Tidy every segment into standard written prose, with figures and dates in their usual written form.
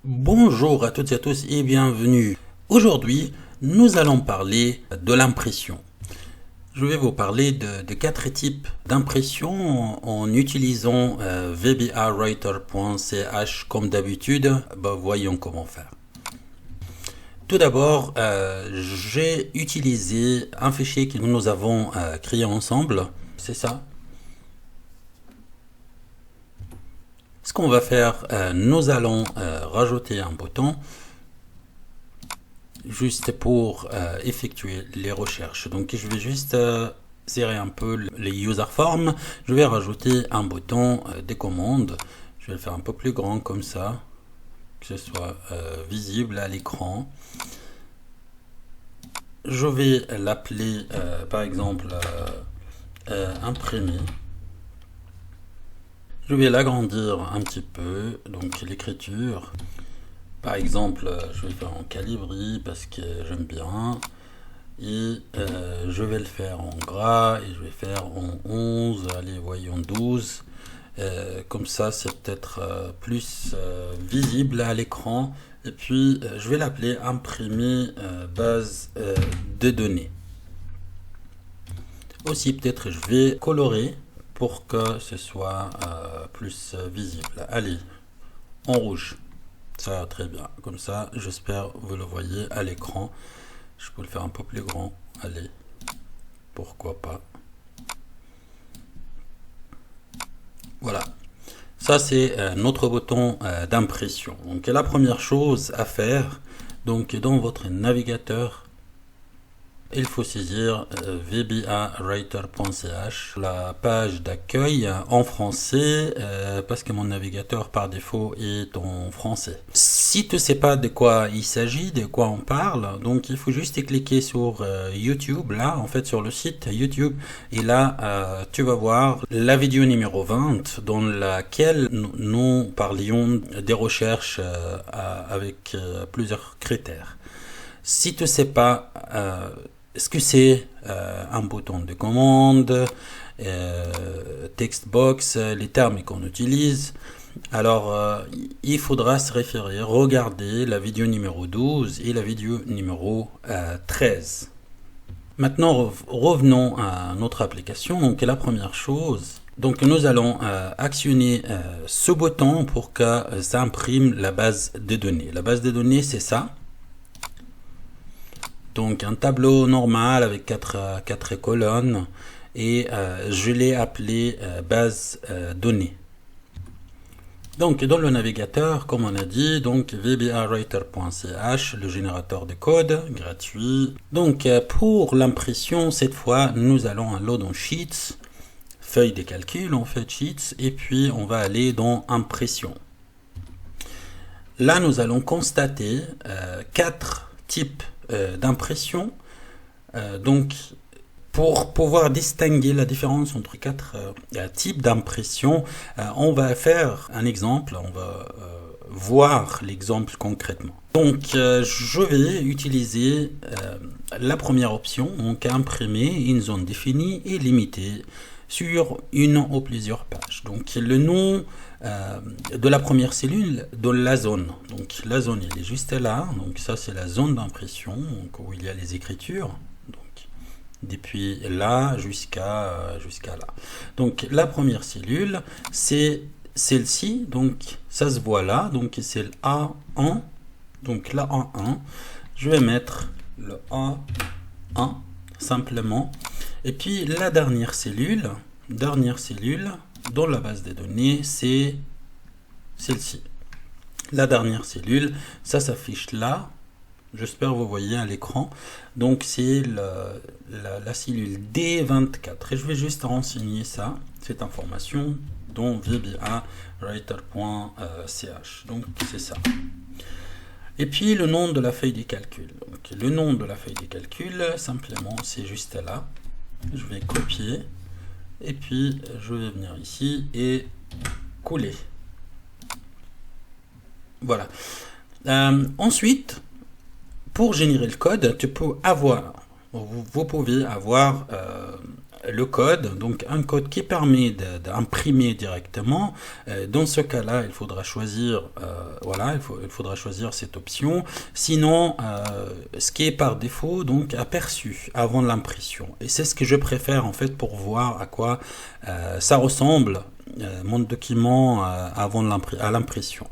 Bonjour à toutes et à tous et bienvenue. Aujourd'hui, nous allons parler de l'impression. Je vais vous parler de quatre types d'impression en utilisant vbawriter.ch comme d'habitude. Voyons comment faire. Tout d'abord, j'ai utilisé un fichier que nous avons créé ensemble. C'est ça. Ce qu'on va faire, nous allons rajouter un bouton juste pour effectuer les recherches. Donc je vais juste serrer un peu les user forms. Je vais rajouter un bouton des commandes. Je vais le faire un peu plus grand comme ça, que ce soit visible à l'écran. Je vais l'appeler par exemple imprimer. Je vais l'agrandir un petit peu, donc l'écriture. Par exemple, je vais faire en calibri parce que j'aime bien. Et je vais le faire en gras et je vais faire en 11, allez voyons 12. Comme ça, c'est peut-être plus visible à l'écran. Et puis, je vais l'appeler imprimer base de données. Aussi, peut-être, je vais colorer pour que ce soit plus visible. Allez, en rouge. Ça va très bien. Comme ça, j'espère vous le voyez à l'écran. Je peux le faire un peu plus grand. Allez, pourquoi pas. Voilà. Ça, c'est notre bouton d'impression. Donc, la première chose à faire, donc dans votre navigateur, il faut saisir vbawriter.ch, la page d'accueil en français, parce que mon navigateur par défaut est en français. Si tu ne sais pas de quoi il s'agit, de quoi on parle, donc il faut juste cliquer sur YouTube, là, en fait sur le site YouTube, et là, tu vas voir la vidéo numéro 20, dans laquelle nous parlions des recherches avec plusieurs critères. Si tu ne sais pas ce que c'est un bouton de commande, text box, les termes qu'on utilise, alors il faudra se référer, regarder la vidéo numéro 12 et la vidéo numéro 13. Maintenant, revenons à notre application. Donc la première chose, donc nous allons actionner ce bouton pour que ça imprime la base de données. La base de données, c'est ça. Donc un tableau normal avec quatre colonnes et je l'ai appelé base données. Donc dans le navigateur, comme on a dit, donc vbawriter.ch, le générateur de code gratuit. Donc pour l'impression, cette fois, nous allons à Load on Sheets, feuille de calcul, on fait Sheets, et puis on va aller dans Impression. Là, nous allons constater quatre types d'impression. Donc, pour pouvoir distinguer la différence entre quatre types d'impression, on va faire un exemple, on va voir l'exemple concrètement. Donc, je vais utiliser la première option, donc imprimer une zone définie et limitée sur une ou plusieurs pages. Donc, le nom de la première cellule dans la zone. Donc la zone, il est juste là. Donc ça, c'est la zone d'impression, où il y a les écritures. Donc depuis là jusqu'à là. Donc la première cellule, c'est celle-ci. Donc ça se voit là. Donc c'est le A1. Donc la A1, je vais mettre le A1 simplement. Et puis la dernière cellule dans la base de données, c'est celle-ci. La dernière cellule, ça s'affiche là. J'espère que vous voyez à l'écran. Donc c'est la cellule D24. Et je vais juste renseigner ça, cette information, dans vbawriter.ch. Donc c'est ça. Et puis le nom de la feuille de calcul. Donc le nom de la feuille de calcul, simplement, c'est juste là. Je vais copier. Et puis, je vais venir ici et coller. Voilà. Ensuite, pour générer le code, vous pouvez avoir le code, donc un code qui permet d'imprimer directement. Dans ce cas-là, il faudra choisir, voilà, il faudra choisir cette option. Sinon, ce qui est par défaut, donc aperçu avant l'impression. Et c'est ce que je préfère en fait pour voir à quoi ça ressemble mon document avant l'impression.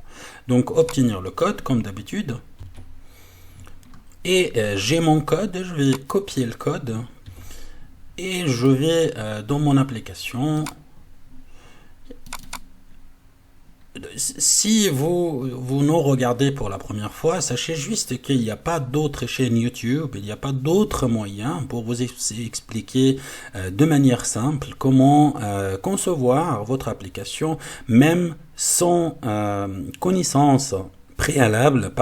Donc obtenir le code comme d'habitude. Et j'ai mon code, je vais copier le code. Et je vais dans mon application. Si vous nous regardez pour la première fois, sachez juste qu'il n'y a pas d'autres chaînes YouTube, il n'y a pas d'autres moyens pour vous expliquer de manière simple comment concevoir votre application, même sans connaissance préalable,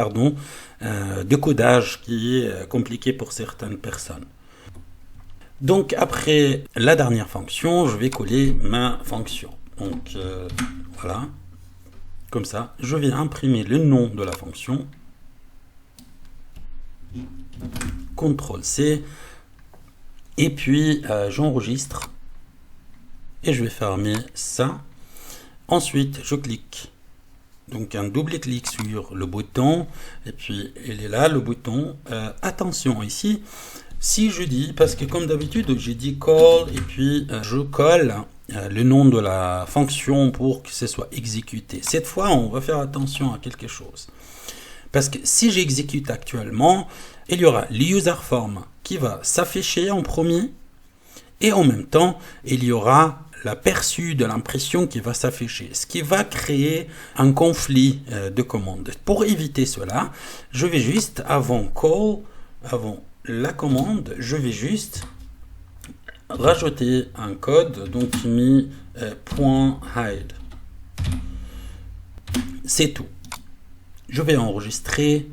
de codage qui est compliqué pour certaines personnes. Donc après la dernière fonction, je vais coller ma fonction. Donc voilà, comme ça, je vais imprimer le nom de la fonction. CTRL-C. Et puis j'enregistre. Et je vais fermer ça. Ensuite, je clique. Donc un double clic sur le bouton. Et puis il est là, le bouton. Attention ici. Si je dis, parce que comme d'habitude, j'ai dit call et puis je colle le nom de la fonction pour que ce soit exécuté. Cette fois, on va faire attention à quelque chose. Parce que si j'exécute actuellement, il y aura l'userform qui va s'afficher en premier et en même temps, il y aura l'aperçu de l'impression qui va s'afficher, ce qui va créer un conflit de commandes. Pour éviter cela, je vais juste avant call, avant la commande, je vais juste rajouter un code, donc mis .hide. C'est tout. Je vais enregistrer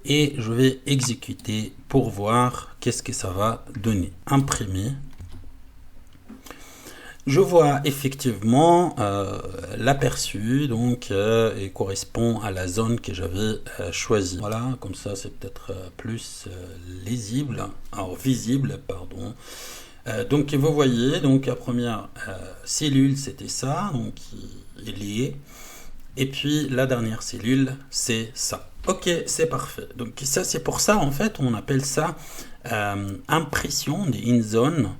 et je vais exécuter pour voir qu'est-ce que ça va donner. Imprimer. Je vois effectivement l'aperçu, donc il correspond à la zone que j'avais choisie. Voilà, comme ça c'est peut-être plus lisible, alors visible, pardon. Donc vous voyez, donc la première cellule c'était ça, donc il y est. Et puis la dernière cellule c'est ça. Ok, c'est parfait. Donc ça c'est pour ça en fait on appelle ça impression de in-zone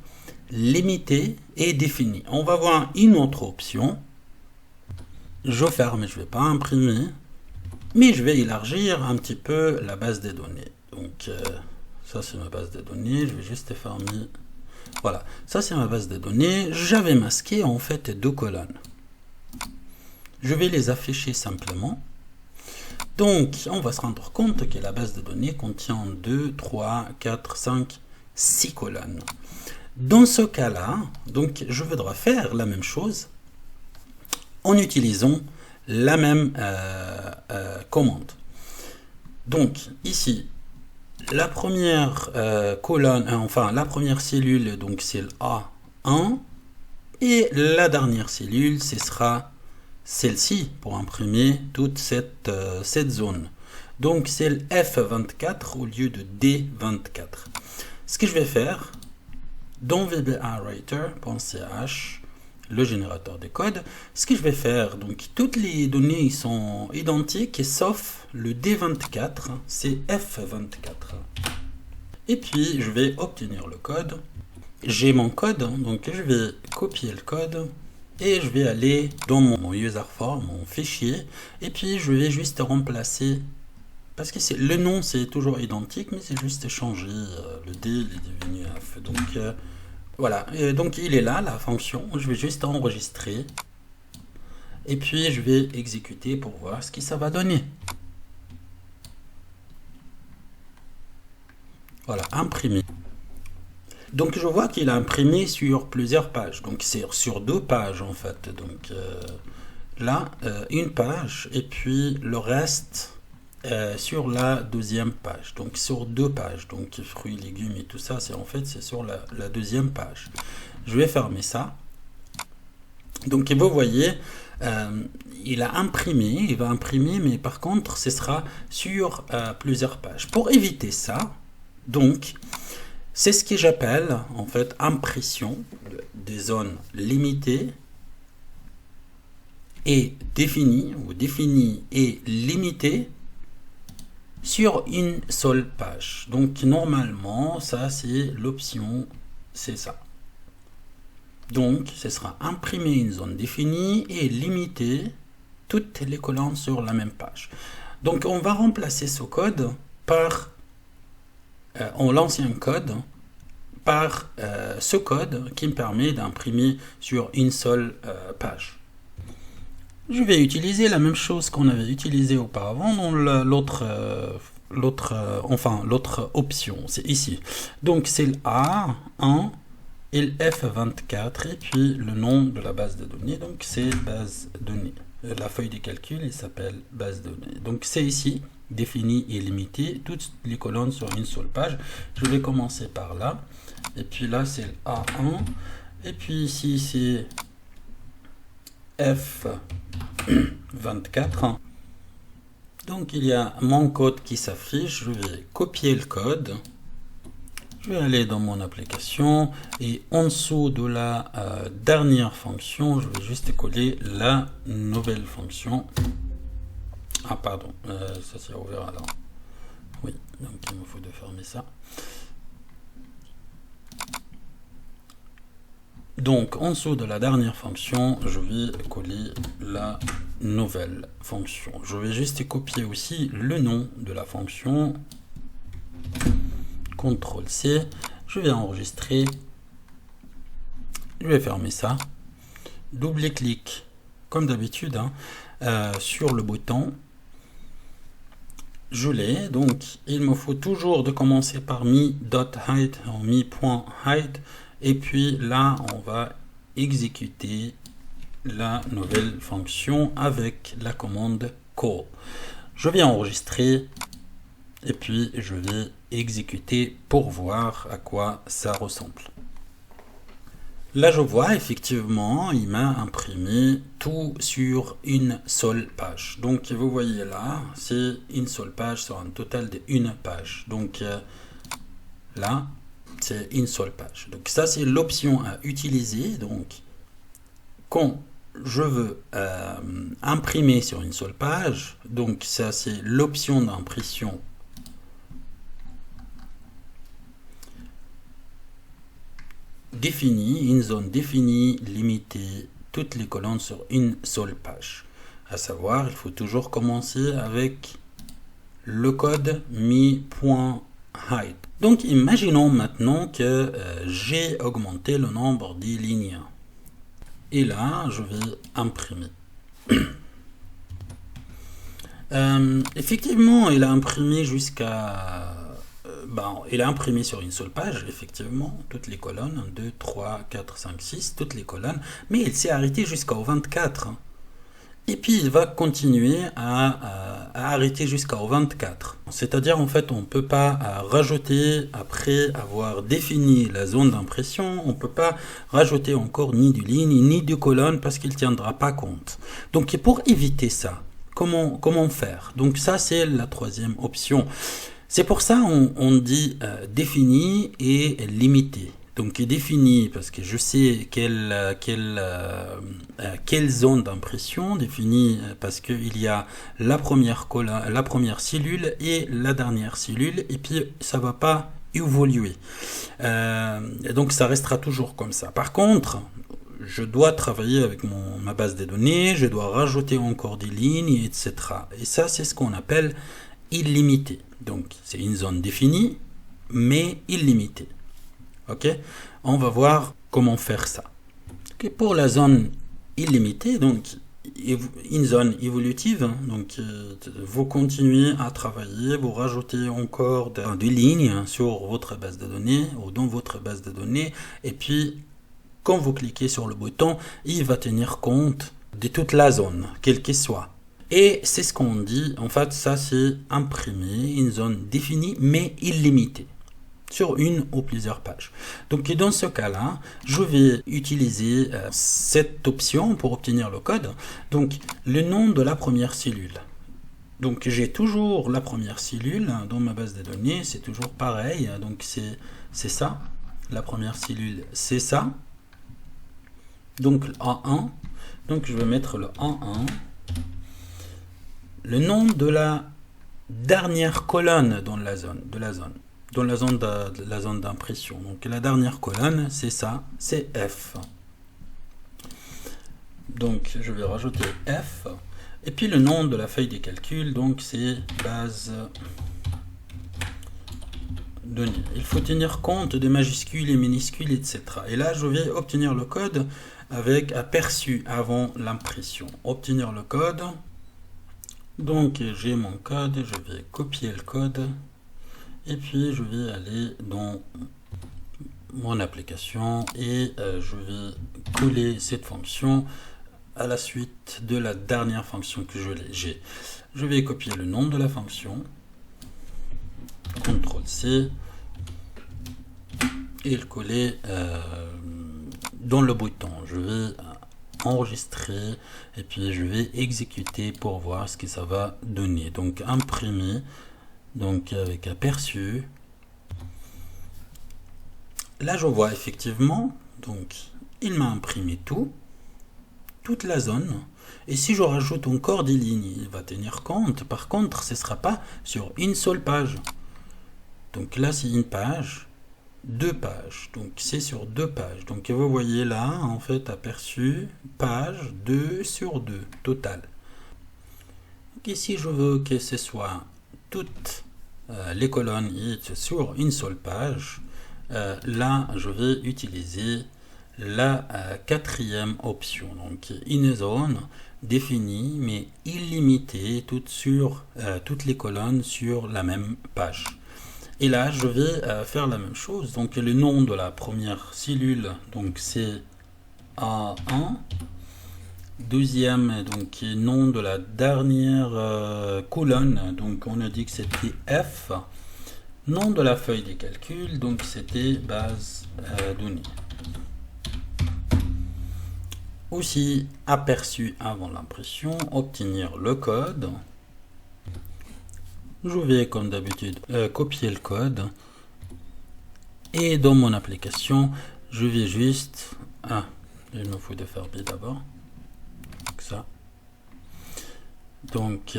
limité et défini. On va voir une autre option. Je ferme, je ne vais pas imprimer, mais je vais élargir un petit peu la base des données. Donc ça c'est ma base de données, je vais juste fermer. Voilà, ça c'est ma base de données. J'avais masqué en fait 2 colonnes. Je vais les afficher simplement. Donc on va se rendre compte que la base de données contient 2, 3, 4, 5, 6 colonnes. Dans ce cas-là, donc je voudrais faire la même chose en utilisant la même commande. Donc ici, la première colonne, enfin la première cellule, donc c'est le A1, et la dernière cellule, ce sera celle-ci pour imprimer toute cette zone. Donc c'est le F24 au lieu de D24. Ce que je vais faire, dans VBAWriter.ch, le générateur de code, ce que je vais faire, donc toutes les données sont identiques sauf le D24, c'est F24. Et puis je vais obtenir le code. J'ai mon code, donc je vais copier le code et je vais aller dans mon userform, mon fichier, et puis je vais juste remplacer. Parce que le nom c'est toujours identique, mais c'est juste changer le D, il est devenu F. Donc voilà, donc il est là, la fonction. Je vais juste enregistrer. Et puis je vais exécuter pour voir ce que ça va donner. Voilà, imprimer. Donc je vois qu'il a imprimé sur plusieurs pages. Donc c'est sur 2 pages en fait. Donc là, une page, et puis le reste sur la 2e page, donc sur 2 pages, donc fruits, légumes et tout ça, c'est sur la 2e page. Je vais fermer ça. Donc vous voyez, il a imprimé, il va imprimer, mais par contre ce sera sur plusieurs pages. Pour éviter ça, donc C'est ce que j'appelle en fait impression des zones limitées et définies, ou définies et limitées sur une seule page. Donc normalement, ça c'est l'option, c'est ça. Donc ce sera imprimer une zone définie et limiter toutes les colonnes sur la même page. Donc on va remplacer ce code par l'ancien code par ce code qui me permet d'imprimer sur une seule page. Je vais utiliser la même chose qu'on avait utilisé auparavant dans l'autre option, c'est ici. Donc c'est le A1 et le F24 et puis le nom de la base de données, donc c'est base données. La feuille de calcul, il s'appelle base de données. Donc c'est ici, défini et limité, toutes les colonnes sur une seule page. Je vais commencer par là, et puis là c'est le A1, et puis ici c'est F24. Donc il y a mon code qui s'affiche, je vais copier le code. Je vais aller dans mon application et en dessous de la dernière fonction, je vais juste coller la nouvelle fonction. Ah pardon, ça s'est ouvert alors. Oui, donc il me faut de fermer ça. Donc en dessous de la dernière fonction, je vais coller la nouvelle fonction. Je vais juste copier aussi le nom de la fonction. CTRL-C, je vais enregistrer, je vais fermer ça, double-clic comme d'habitude sur le bouton, je l'ai, donc il me faut toujours de commencer par mi.height ou mi.height et puis là on va exécuter la nouvelle fonction avec la commande call. Je vais enregistrer et puis je vais exécuter pour voir à quoi ça ressemble. Là je vois effectivement il m'a imprimé tout sur une seule page. Donc vous voyez là c'est une seule page sur un total de une page. Donc là c'est une seule page. Donc ça c'est l'option à utiliser. Donc quand je veux imprimer sur une seule page, donc ça c'est l'option d'impression définie, une zone définie, limitée, toutes les colonnes sur une seule page. À savoir, il faut toujours commencer avec le code mi.height. Donc, imaginons maintenant que j'ai augmenté le nombre des lignes. Et là, je vais imprimer. Effectivement, il a imprimé jusqu'à... il a imprimé sur une seule page, effectivement, toutes les colonnes, 1, 2, 3, 4, 5, 6, toutes les colonnes, mais il s'est arrêté jusqu'au 24. Et puis, il va continuer à arrêter jusqu'au 24. C'est-à-dire, en fait, on ne peut pas rajouter, après avoir défini la zone d'impression, on ne peut pas rajouter encore ni de lignes, ni de colonnes, parce qu'il ne tiendra pas compte. Donc, pour éviter ça, comment faire? Donc, ça, c'est la troisième option. C'est pour ça on dit défini et limité. Donc défini parce que je sais quelle zone d'impression, défini parce qu'il y a la première cellule et la dernière cellule et puis ça va pas évoluer. Donc ça restera toujours comme ça. Par contre, je dois travailler avec ma base de données, je dois rajouter encore des lignes, etc. Et ça c'est ce qu'on appelle illimité. Donc c'est une zone définie mais illimitée. Ok, on va voir comment faire ça. Okay, pour la zone illimitée, donc une zone évolutive, donc vous continuez à travailler, vous rajoutez encore des lignes sur votre base de données ou dans votre base de données, et puis quand vous cliquez sur le bouton, il va tenir compte de toute la zone, quelle qu'elle soit. Et c'est ce qu'on dit, en fait, ça c'est imprimer une zone définie mais illimitée sur une ou plusieurs pages. Donc dans ce cas-là, je vais utiliser cette option pour obtenir le code. Donc le nom de la première cellule. Donc j'ai toujours la première cellule dans ma base de données, c'est toujours pareil, donc c'est ça, la première cellule c'est ça, donc A1, donc je vais mettre le A1, le nom de la dernière colonne dans la zone, dans la zone d'impression, donc la dernière colonne c'est ça, c'est F. Donc je vais rajouter F. Et puis le nom de la feuille des calculs, donc c'est base données. Il faut tenir compte des majuscules et minuscules, etc. Et là, je vais obtenir le code avec aperçu avant l'impression. Obtenir le code. Donc j'ai mon code, je vais copier le code. Et puis je vais aller dans mon application et je vais coller cette fonction à la suite de la dernière fonction que j'ai. Je vais copier le nom de la fonction, CTRL-C, et le coller dans le bouton. Je vais enregistrer et puis je vais exécuter pour voir ce que ça va donner. Donc imprimer, donc avec aperçu. Là je vois effectivement, donc il m'a imprimé toute la zone, et si je rajoute encore des lignes, il va tenir compte. Par contre, ce ne sera pas sur une seule page. Donc là, c'est une page, deux pages. Donc c'est sur deux pages. Donc vous voyez là, en fait, aperçu, page 2 sur 2, total. Et si je veux que ce soit toutes les colonnes sur une seule page, là, je vais utiliser la quatrième option, donc une zone définie mais illimitée toutes les colonnes sur la même page. Et là je vais faire la même chose, donc le nom de la première cellule, donc c'est A1, deuxième, donc nom de la dernière colonne, donc on a dit que c'était F, nom de la feuille des calculs, donc c'était base données. Aussi aperçu avant l'impression, obtenir le code. Je vais comme d'habitude copier le code et dans mon application je vais juste il me faut de faire B d'abord, ça. Donc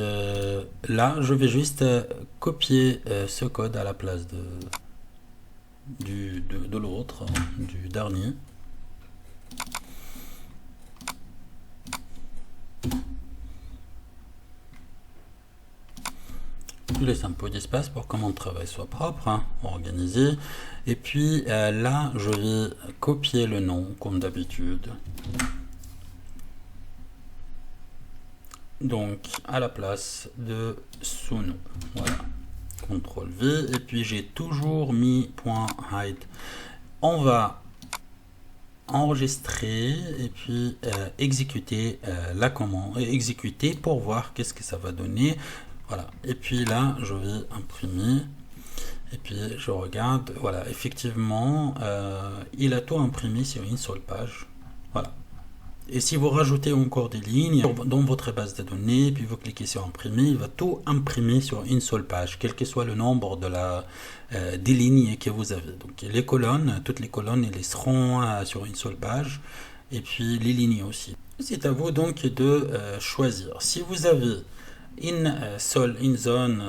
là je vais juste copier ce code à la place de l'autre, du dernier. Je laisse un peu d'espace pour que mon travail soit propre, organisé. Et puis là, je vais copier le nom comme d'habitude. Donc à la place de sous-nom. Voilà. CTRL V. Et puis j'ai toujours mis .hide. On va enregistrer et puis exécuter la commande, exécuter pour voir qu'est-ce que ça va donner. Voilà, et puis là je vais imprimer et puis je regarde, voilà, effectivement il a tout imprimé sur une seule page. Voilà. Et si vous rajoutez encore des lignes dans votre base de données, puis vous cliquez sur imprimer, il va tout imprimer sur une seule page, quel que soit le nombre de des lignes que vous avez. Donc les colonnes, toutes les colonnes, elles seront sur une seule page, et puis les lignes aussi. C'est à vous donc de choisir. Si vous avez une zone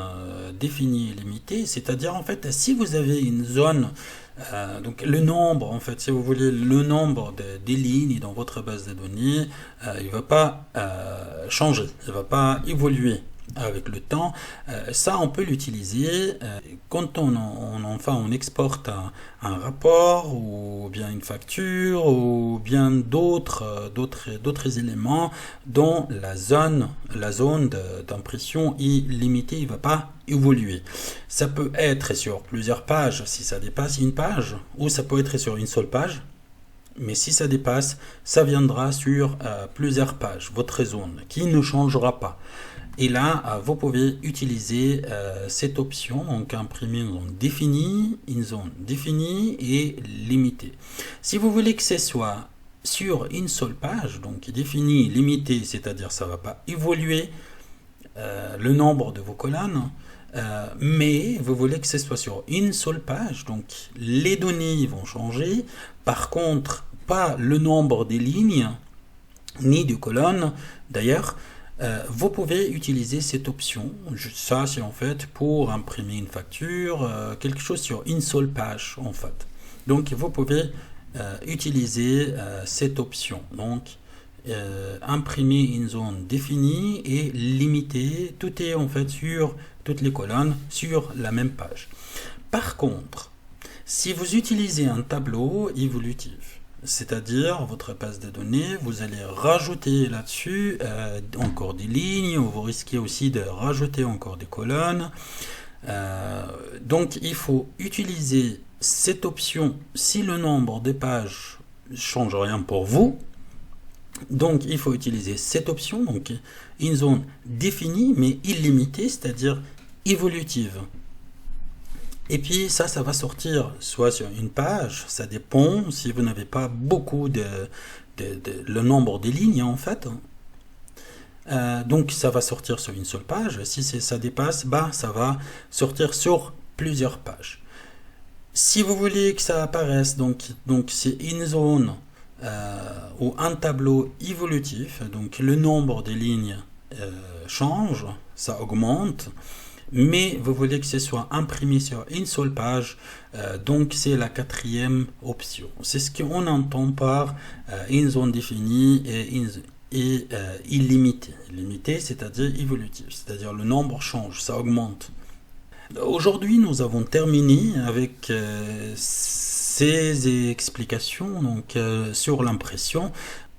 définie et limitée, c'est-à-dire en fait si vous avez une zone donc le nombre, en fait, si vous voulez, le nombre des lignes dans votre base de données, il ne va pas changer, il ne va pas évoluer avec le temps. Ça, on peut l'utiliser quand on exporte un rapport ou bien une facture ou bien d'autres éléments dont la zone d'impression est limitée, il ne va pas évoluer. Ça peut être sur plusieurs pages si ça dépasse une page, ou ça peut être sur une seule page, mais si ça dépasse, ça viendra sur plusieurs pages, votre zone, qui ne changera pas. Et là, vous pouvez utiliser cette option, donc imprimer une zone définie et limitée. Si vous voulez que ce soit sur une seule page, donc définie, limitée, c'est-à-dire ça ne va pas évoluer, le nombre de vos colonnes, mais vous voulez que ce soit sur une seule page, donc les données vont changer. Par contre, pas le nombre des lignes ni de colonnes. D'ailleurs, vous pouvez utiliser cette option. Ça, c'est en fait pour imprimer une facture, quelque chose sur une seule page, en fait. Donc, vous pouvez utiliser cette option. Donc, imprimer une zone définie et limitée. Tout est en fait sur toutes les colonnes sur la même page. Par contre, si vous utilisez un tableau évolutif, c'est-à-dire votre base de données, vous allez rajouter là-dessus encore des lignes, ou vous risquez aussi de rajouter encore des colonnes. Donc il faut utiliser cette option si le nombre de pages ne change rien pour vous. Donc il faut utiliser cette option, donc une zone définie mais illimitée, c'est-à-dire évolutive. Et puis ça va sortir soit sur une page, ça dépend si vous n'avez pas beaucoup le nombre de lignes en fait. Donc ça va sortir sur une seule page. Si ça dépasse, ça va sortir sur plusieurs pages. Si vous voulez que ça apparaisse, donc c'est une zone ou un tableau évolutif, donc le nombre de lignes change, ça augmente, mais vous voulez que ce soit imprimé sur une seule page, donc c'est la quatrième option. C'est ce qu'on entend par une zone définie et illimitée. Illimitée, c'est-à-dire évolutive, c'est-à-dire le nombre change, ça augmente. Aujourd'hui, nous avons terminé avec ces explications donc, sur l'impression.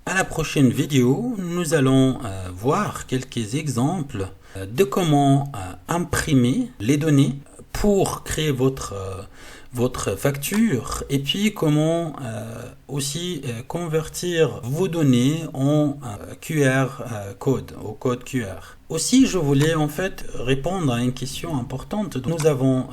À la prochaine vidéo, nous allons voir quelques exemples de comment imprimer les données pour créer votre facture et puis comment aussi convertir vos données en QR code, au code QR. Aussi, je voulais en fait répondre à une question importante. Nous avons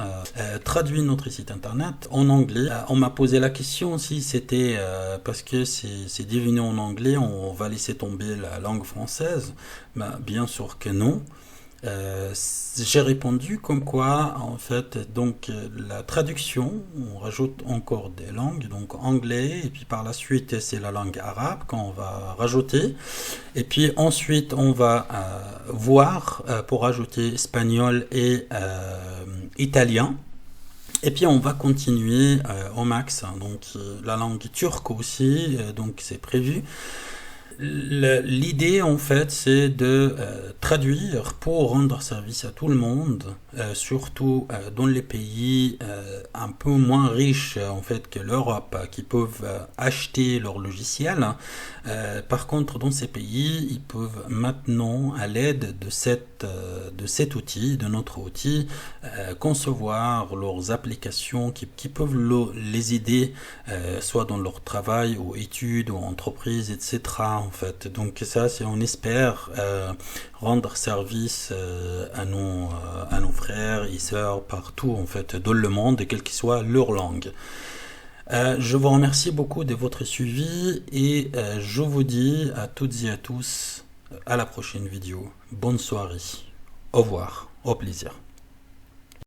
traduit notre site internet en anglais. On m'a posé la question si c'était parce que c'est devenu en anglais, on va laisser tomber la langue française. Bien sûr que non. J'ai répondu comme quoi en fait donc la traduction, on rajoute encore des langues, donc anglais et puis par la suite c'est la langue arabe qu'on va rajouter et puis ensuite on va voir pour rajouter espagnol et italien. Et puis on va continuer au max, donc la langue turque aussi, donc c'est prévu. L'idée en fait c'est de traduire pour rendre service à tout le monde, surtout dans les pays un peu moins riches en fait que l'Europe, qui peuvent acheter leur logiciel. Par contre dans ces pays ils peuvent maintenant à l'aide de cet outil, de notre outil, concevoir leurs applications qui peuvent les aider soit dans leur travail ou études ou entreprises, etc. en fait. Donc ça, c'est on espère rendre service à nos frères et sœurs partout en fait dans le monde, quelle que soit leur langue. Je vous remercie beaucoup de votre suivi et je vous dis à toutes et à tous à la prochaine vidéo. Bonne soirée. Au revoir. Au plaisir.